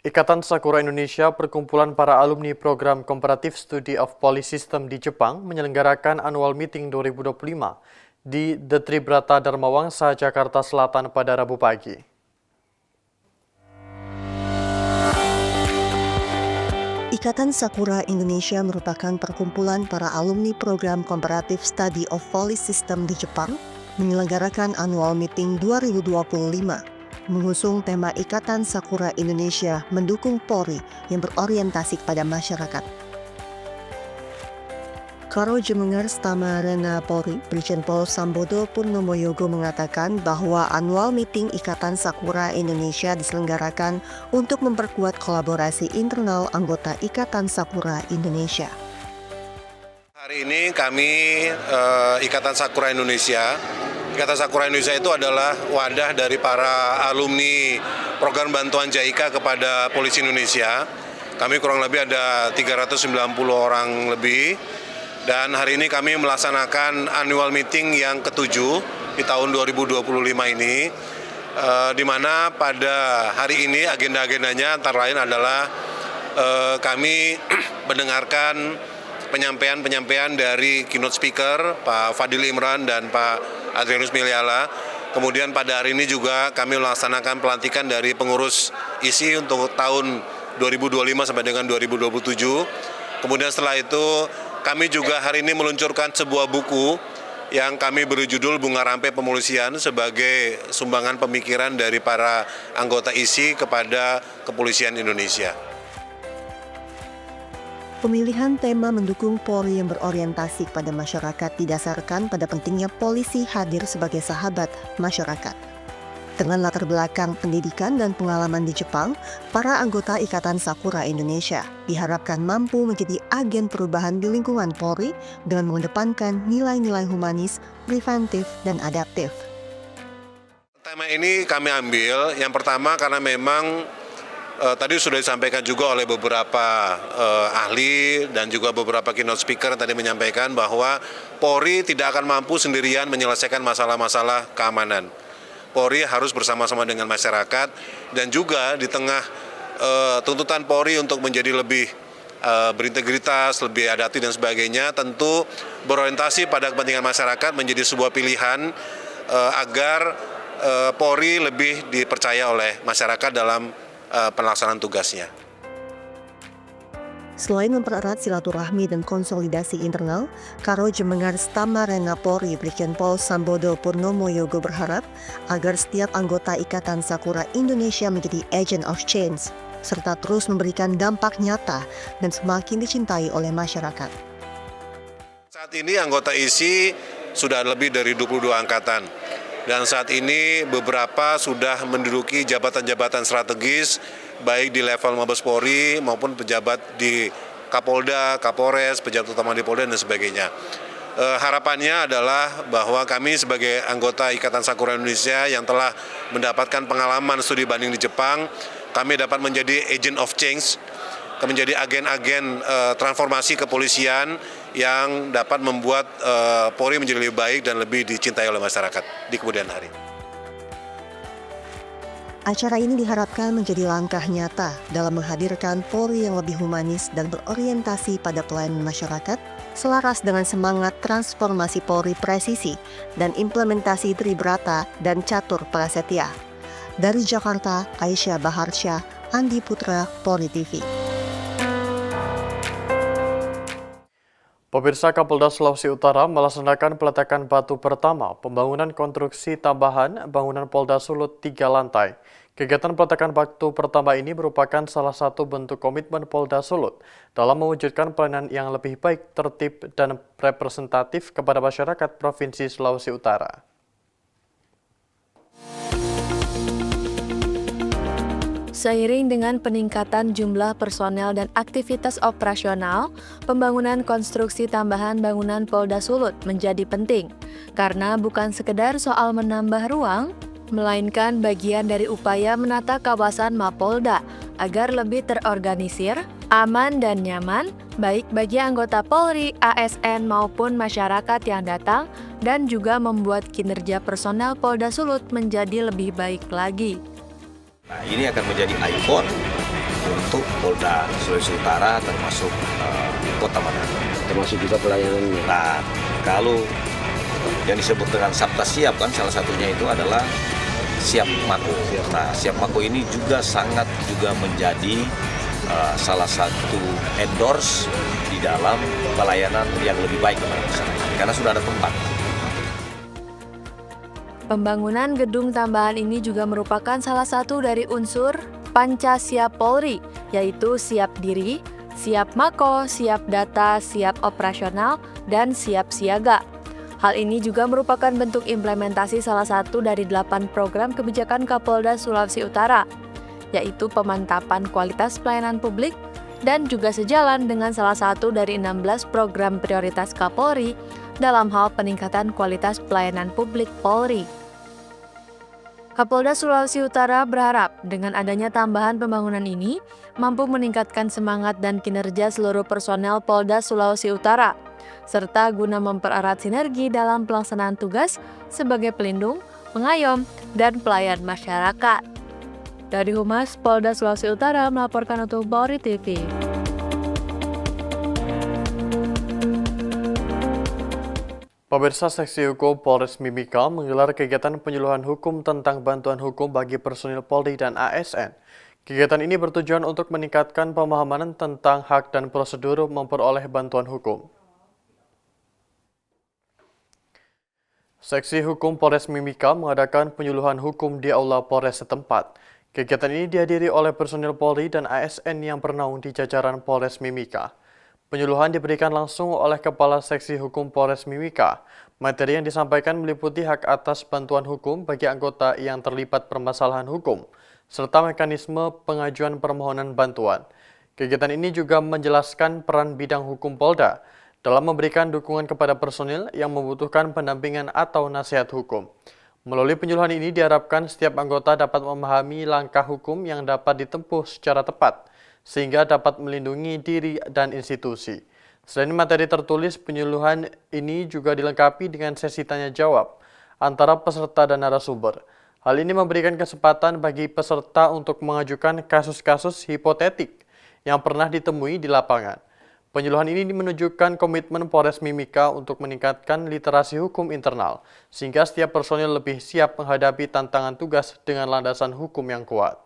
Ikatan Sakura Indonesia, perkumpulan para alumni program Comparative Study of Police System di Jepang, menyelenggarakan annual meeting 2025 di The Tribrata Dharma Wangsa, Jakarta Selatan pada Rabu pagi. Ikatan Sakura Indonesia merupakan perkumpulan para alumni program Comparative Study of Police System di Jepang, menyelenggarakan annual meeting 2025. Mengusung tema Ikatan Sakura Indonesia mendukung Polri yang berorientasi kepada masyarakat. Karo Jemengar Stamarena Polri, Brigjen Pol Sambodo Purnomo Yogo mengatakan bahwa annual meeting Ikatan Sakura Indonesia diselenggarakan untuk memperkuat kolaborasi internal anggota Ikatan Sakura Indonesia. Hari ini kami Ikatan Sakura Indonesia. Ikatan Sakura Indonesia itu adalah wadah dari para alumni program bantuan JIK kepada Polisi Indonesia. Kami kurang lebih ada 390 orang lebih. Dan hari ini kami melaksanakan annual meeting yang ke-7 di tahun 2025 ini, di mana pada hari ini agenda-agendanya antara lain adalah kami mendengarkan penyampaian dari keynote speaker Pak Fadil Imran dan Pak Adrianus Miliala. Kemudian pada hari ini juga kami melaksanakan pelantikan dari pengurus ISI untuk tahun 2025 sampai dengan 2027. Kemudian setelah itu kami juga hari ini meluncurkan sebuah buku yang kami beri judul Bunga Rampai Pemolisian sebagai sumbangan pemikiran dari para anggota ISI kepada Kepolisian Indonesia. Pemilihan tema mendukung Polri yang berorientasi kepada masyarakat didasarkan pada pentingnya polisi hadir sebagai sahabat masyarakat. Dengan latar belakang pendidikan dan pengalaman di Jepang, para anggota Ikatan Sakura Indonesia diharapkan mampu menjadi agen perubahan di lingkungan Polri dengan mengedepankan nilai-nilai humanis, preventif, dan adaptif. Tema ini kami ambil, yang pertama karena memang tadi sudah disampaikan juga oleh beberapa ahli dan juga beberapa keynote speaker yang tadi menyampaikan bahwa Polri tidak akan mampu sendirian menyelesaikan masalah-masalah keamanan. Polri harus bersama-sama dengan masyarakat dan juga di tengah tuntutan Polri untuk menjadi lebih berintegritas, lebih adaptif dan sebagainya, tentu berorientasi pada kepentingan masyarakat menjadi sebuah pilihan agar Polri lebih dipercaya oleh masyarakat dalam pelaksanaan tugasnya. Selain mempererat silaturahmi dan konsolidasi internal, Karo Jemengar Stamarena Polri Brigjen Pol Sambodo Purnomo Yogo berharap agar setiap anggota Ikatan Sakura Indonesia menjadi agent of change, serta terus memberikan dampak nyata dan semakin dicintai oleh masyarakat. Saat ini anggota ISI sudah lebih dari 22 angkatan. Dan saat ini beberapa sudah menduduki jabatan-jabatan strategis, baik di level Mabes Polri maupun pejabat di Kapolda, Kapolres, pejabat utama di Polda dan sebagainya. Harapannya adalah bahwa kami sebagai anggota Ikatan Sakura Indonesia yang telah mendapatkan pengalaman studi banding di Jepang, kami dapat menjadi agent of change, menjadi agen-agen transformasi kepolisian yang dapat membuat Polri menjadi lebih baik dan lebih dicintai oleh masyarakat di kemudian hari. Acara ini diharapkan menjadi langkah nyata dalam menghadirkan Polri yang lebih humanis dan berorientasi pada pelayanan masyarakat, selaras dengan semangat transformasi Polri presisi dan implementasi Tribrata dan Catur Prasetya. Dari Jakarta, Aisyah Baharsyah, Andi Putra, Polri TV. Pemirsa, Kapolda Sulawesi Utara melaksanakan peletakan batu pertama pembangunan konstruksi tambahan bangunan Polda Sulut 3 lantai. Kegiatan peletakan batu pertama ini merupakan salah satu bentuk komitmen Polda Sulut dalam mewujudkan pelayanan yang lebih baik, tertib, dan representatif kepada masyarakat Provinsi Sulawesi Utara. Seiring dengan peningkatan jumlah personel dan aktivitas operasional, pembangunan konstruksi tambahan bangunan Polda Sulut menjadi penting, karena bukan sekedar soal menambah ruang, melainkan bagian dari upaya menata kawasan Mapolda agar lebih terorganisir, aman dan nyaman, baik bagi anggota Polri, ASN maupun masyarakat yang datang, dan juga membuat kinerja personel Polda Sulut menjadi lebih baik lagi. Nah, ini akan menjadi ikon untuk Polda Sulawesi Utara termasuk Kota Manado. Termasuk juga pelayanannya. Nah, kalau yang disebut dengan Sabta Siap kan salah satunya itu adalah Siap Mako. Nah, Siap Mako ini juga sangat juga menjadi salah satu endorse di dalam pelayanan yang lebih baik kepada masyarakat karena sudah ada tempat. Pembangunan gedung tambahan ini juga merupakan salah satu dari unsur Panca Siap Polri, yaitu siap diri, siap mako, siap data, siap operasional, dan siap siaga. Hal ini juga merupakan bentuk implementasi salah satu dari 8 program kebijakan Kapolda Sulawesi Utara, yaitu pemantapan kualitas pelayanan publik dan juga sejalan dengan salah satu dari 16 program prioritas Kapolri dalam hal peningkatan kualitas pelayanan publik Polri. Kapolda Sulawesi Utara berharap dengan adanya tambahan pembangunan ini mampu meningkatkan semangat dan kinerja seluruh personel Polda Sulawesi Utara, serta guna mempererat sinergi dalam pelaksanaan tugas sebagai pelindung, pengayom, dan pelayan masyarakat. Dari Humas Polda Sulawesi Utara melaporkan untuk Polri TV. Pemirsa, Seksi Hukum Polres Mimika menggelar kegiatan penyuluhan hukum tentang bantuan hukum bagi personil Polri dan ASN. Kegiatan ini bertujuan untuk meningkatkan pemahaman tentang hak dan prosedur memperoleh bantuan hukum. Seksi Hukum Polres Mimika mengadakan penyuluhan hukum di Aula Polres setempat. Kegiatan ini dihadiri oleh personil Polri dan ASN yang bernaung di jajaran Polres Mimika. Penyuluhan diberikan langsung oleh Kepala Seksi Hukum Polres Mimika. Materi yang disampaikan meliputi hak atas bantuan hukum bagi anggota yang terlibat permasalahan hukum, serta mekanisme pengajuan permohonan bantuan. Kegiatan ini juga menjelaskan peran bidang hukum Polda dalam memberikan dukungan kepada personil yang membutuhkan pendampingan atau nasihat hukum. Melalui penyuluhan ini diharapkan setiap anggota dapat memahami langkah hukum yang dapat ditempuh secara tepat, sehingga dapat melindungi diri dan institusi. Selain materi tertulis, penyuluhan ini juga dilengkapi dengan sesi tanya-jawab antara peserta dan narasumber. Hal ini memberikan kesempatan bagi peserta untuk mengajukan kasus-kasus hipotetik yang pernah ditemui di lapangan. Penyuluhan ini menunjukkan komitmen Polres Mimika untuk meningkatkan literasi hukum internal, sehingga setiap personil lebih siap menghadapi tantangan tugas dengan landasan hukum yang kuat.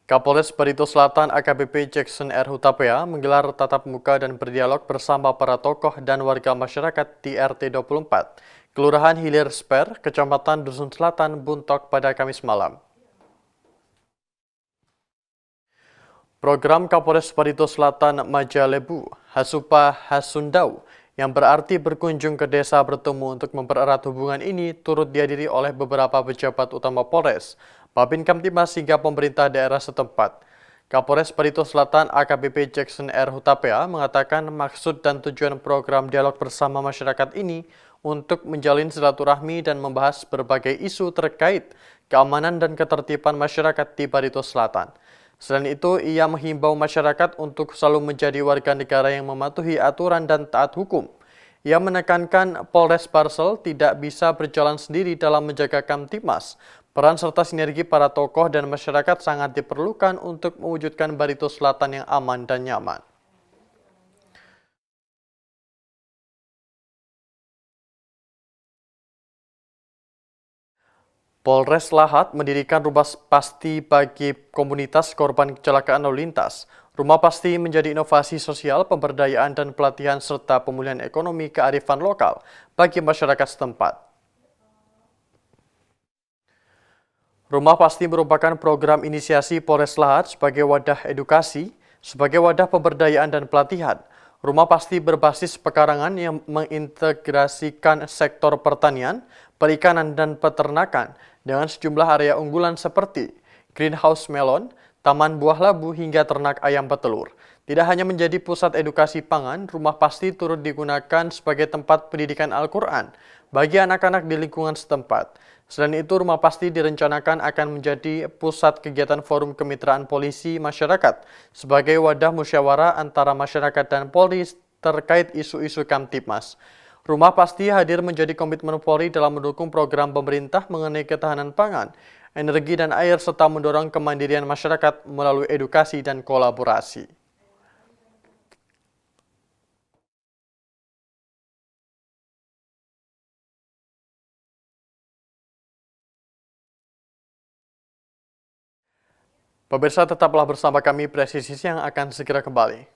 Kapolres Barito Selatan AKBP Jackson R. Hutapea menggelar tatap muka dan berdialog bersama para tokoh dan warga masyarakat di RT 24, Kelurahan Hilir Sper, Kecamatan Dusun Selatan, Buntok pada Kamis malam. Program Kapolres Barito Selatan Majalebu, Hasupa Hasundau, yang berarti berkunjung ke desa bertemu untuk mempererat hubungan ini turut dihadiri oleh beberapa pejabat utama Polres, Babin Kamtibmas hingga pemerintah daerah setempat. Kapolres Barito Selatan AKBP Jackson R. Hutapea mengatakan maksud dan tujuan program dialog bersama masyarakat ini untuk menjalin silaturahmi dan membahas berbagai isu terkait keamanan dan ketertiban masyarakat di Barito Selatan. Selain itu, ia menghimbau masyarakat untuk selalu menjadi warga negara yang mematuhi aturan dan taat hukum. Ia menekankan Polres Barsel tidak bisa berjalan sendiri dalam menjaga Kamtibmas. Peran serta sinergi para tokoh dan masyarakat sangat diperlukan untuk mewujudkan Barito Selatan yang aman dan nyaman. Polres Lahat mendirikan rumah pasti bagi komunitas korban kecelakaan lalu lintas. Rumah pasti menjadi inovasi sosial, pemberdayaan dan pelatihan serta pemulihan ekonomi kearifan lokal bagi masyarakat setempat. Rumah pasti merupakan program inisiasi Polres Lahat sebagai wadah edukasi, sebagai wadah pemberdayaan dan pelatihan. Rumah pasti berbasis pekarangan yang mengintegrasikan sektor pertanian, perikanan dan peternakan dengan sejumlah area unggulan seperti greenhouse melon, taman buah labu hingga ternak ayam petelur. Tidak hanya menjadi pusat edukasi pangan, rumah pasti turut digunakan sebagai tempat pendidikan Al-Quran bagi anak-anak di lingkungan setempat. Selain itu, rumah pasti direncanakan akan menjadi pusat kegiatan forum kemitraan polisi masyarakat sebagai wadah musyawarah antara masyarakat dan Polri terkait isu-isu Kamtibmas. Rumah Pasti hadir menjadi komitmen Polri dalam mendukung program pemerintah mengenai ketahanan pangan, energi dan air serta mendorong kemandirian masyarakat melalui edukasi dan kolaborasi. Pemirsa, tetaplah bersama kami, Presisi yang akan segera kembali.